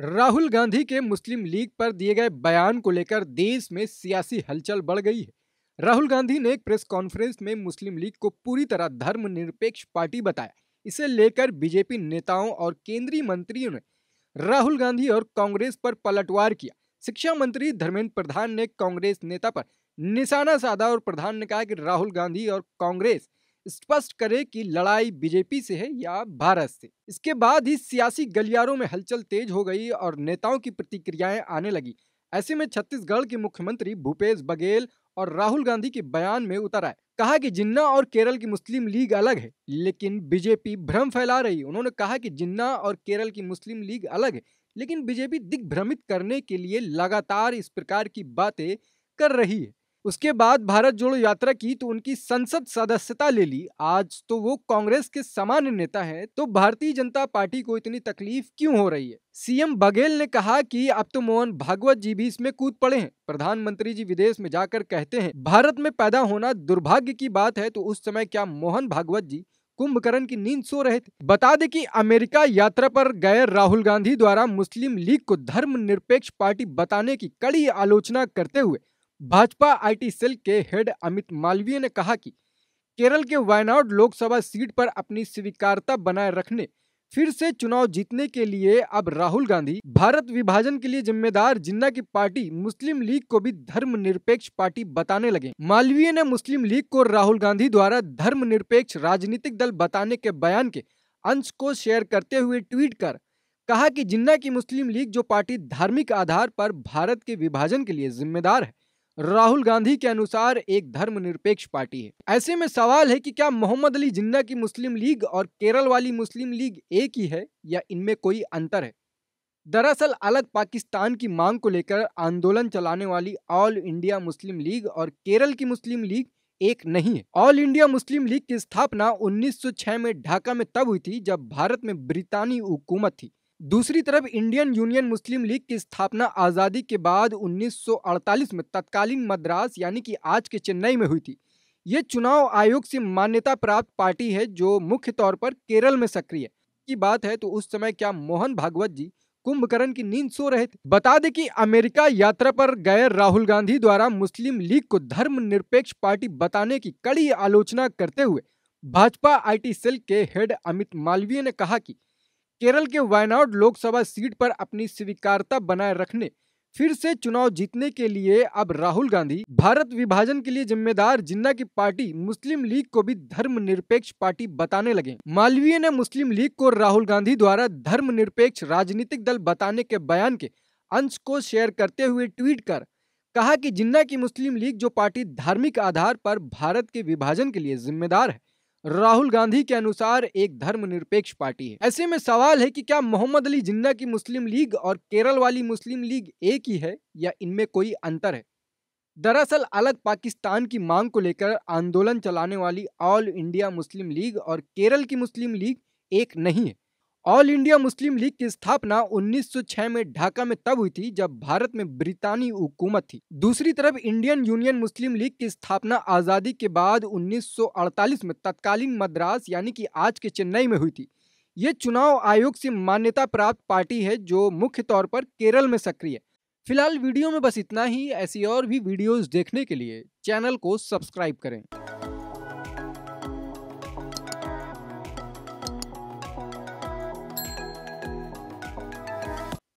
राहुल गांधी के मुस्लिम लीग पर दिए गए बयान को लेकर देश में सियासी हलचल बढ़ गई है। राहुल गांधी ने एक प्रेस कॉन्फ्रेंस में मुस्लिम लीग को पूरी तरह धर्मनिरपेक्ष पार्टी बताया। इसे लेकर बीजेपी नेताओं और केंद्रीय मंत्रियों ने राहुल गांधी और कांग्रेस पर पलटवार किया। शिक्षा मंत्री धर्मेंद्र प्रधान ने कांग्रेस नेता पर निशाना साधा और प्रधान ने कहा कि राहुल गांधी और कांग्रेस स्पष्ट करे कि लड़ाई बीजेपी से है या भारत से। इसके बाद ही सियासी गलियारों में हलचल तेज हो गई और नेताओं की प्रतिक्रियाएं आने लगी। ऐसे में छत्तीसगढ़ के मुख्यमंत्री भूपेश बघेल और राहुल गांधी के बयान में उतर आए। कहा कि जिन्ना और केरल की मुस्लिम लीग अलग है, लेकिन बीजेपी भ्रम फैला रही है। उन्होंने कहा कि जिन्ना और केरल की मुस्लिम लीग अलग है, लेकिन बीजेपी दिग्भ्रमित करने के लिए लगातार इस प्रकार की बातें कर रही है। उसके बाद भारत जोड़ो यात्रा की तो उनकी संसद सदस्यता ले ली। आज तो वो कांग्रेस के सामान्य नेता हैं, तो भारतीय जनता पार्टी को इतनी तकलीफ क्यों हो रही है? सीएम बघेल ने कहा कि अब तो मोहन भागवत जी भी इसमें कूद पड़े हैं। प्रधानमंत्री जी विदेश में जाकर कहते हैं भारत में पैदा होना दुर्भाग्य की बात है, तो उस समय क्या मोहन भागवत जी कुंभकर्ण की नींद सो रहे थे? बता दें कि अमेरिका यात्रा पर गए राहुल गांधी द्वारा मुस्लिम लीग को धर्मनिरपेक्ष पार्टी बताने की कड़ी आलोचना करते हुए भाजपा आईटी सेल के हेड अमित मालवीय ने कहा कि केरल के वायनाड लोकसभा सीट पर अपनी स्वीकार्यता बनाए रखने, फिर से चुनाव जीतने के लिए अब राहुल गांधी भारत विभाजन के लिए जिम्मेदार जिन्ना की पार्टी मुस्लिम लीग को भी धर्मनिरपेक्ष पार्टी बताने लगे। मालवीय ने मुस्लिम लीग को राहुल गांधी द्वारा धर्मनिरपेक्ष राजनीतिक दल बताने के बयान के अंश को शेयर करते हुए ट्वीट कर कहा कि जिन्ना की मुस्लिम लीग जो पार्टी धार्मिक आधार पर भारत के विभाजन के लिए जिम्मेदार है, राहुल गांधी के अनुसार एक धर्मनिरपेक्ष पार्टी है। ऐसे में सवाल है कि क्या मोहम्मद अली जिन्ना की मुस्लिम लीग और केरल वाली मुस्लिम लीग एक ही है या इनमें कोई अंतर है? दरअसल अलग पाकिस्तान की मांग को लेकर आंदोलन चलाने वाली ऑल इंडिया मुस्लिम लीग और केरल की मुस्लिम लीग एक नहीं है। ऑल इंडिया मुस्लिम लीग की स्थापना 1906 में ढाका में तब हुई थी जब भारत में ब्रितानी हुकूमत थी। दूसरी तरफ इंडियन यूनियन मुस्लिम लीग की स्थापना आज़ादी के बाद 1948 में तत्कालीन मद्रास यानी कि आज के चेन्नई में हुई थी। ये चुनाव आयोग से मान्यता प्राप्त पार्टी है जो मुख्य तौर पर केरल में सक्रिय है। की बात है तो उस समय क्या मोहन भागवत जी कुंभकर्ण की नींद सो रहे थे? बता दें कि अमेरिका यात्रा पर गए राहुल गांधी द्वारा मुस्लिम लीग को धर्मनिरपेक्ष पार्टी बताने की कड़ी आलोचना करते हुए भाजपा आईटी सेल के हेड अमित मालवीय ने कहा कि केरल के वायनाड लोकसभा सीट पर अपनी स्वीकार्यता बनाए रखने, फिर से चुनाव जीतने के लिए अब राहुल गांधी भारत विभाजन के लिए जिम्मेदार जिन्ना की पार्टी मुस्लिम लीग को भी धर्मनिरपेक्ष पार्टी बताने लगे। मालवीय ने मुस्लिम लीग को राहुल गांधी द्वारा धर्मनिरपेक्ष राजनीतिक दल बताने के बयान के अंश को शेयर करते हुए ट्वीट कर कहा कि जिन्ना की मुस्लिम लीग जो पार्टी धार्मिक आधार पर भारत के विभाजन के लिए जिम्मेदार है, राहुल गांधी के अनुसार एक धर्मनिरपेक्ष पार्टी है। ऐसे में सवाल है कि क्या मोहम्मद अली जिन्ना की मुस्लिम लीग और केरल वाली मुस्लिम लीग एक ही है या इनमें कोई अंतर है? दरअसल अलग पाकिस्तान की मांग को लेकर आंदोलन चलाने वाली ऑल इंडिया मुस्लिम लीग और केरल की मुस्लिम लीग एक नहीं है। ऑल इंडिया मुस्लिम लीग की स्थापना 1906 में ढाका में तब हुई थी जब भारत में ब्रितानी हुकूमत थी। दूसरी तरफ इंडियन यूनियन मुस्लिम लीग की स्थापना आज़ादी के बाद 1948 में तत्कालीन मद्रास यानी कि आज के चेन्नई में हुई थी। ये चुनाव आयोग से मान्यता प्राप्त पार्टी है जो मुख्य तौर पर केरल में सक्रिय है। फिलहाल वीडियो में बस इतना ही। ऐसी और भी वीडियोस देखने के लिए चैनल को सब्सक्राइब करें।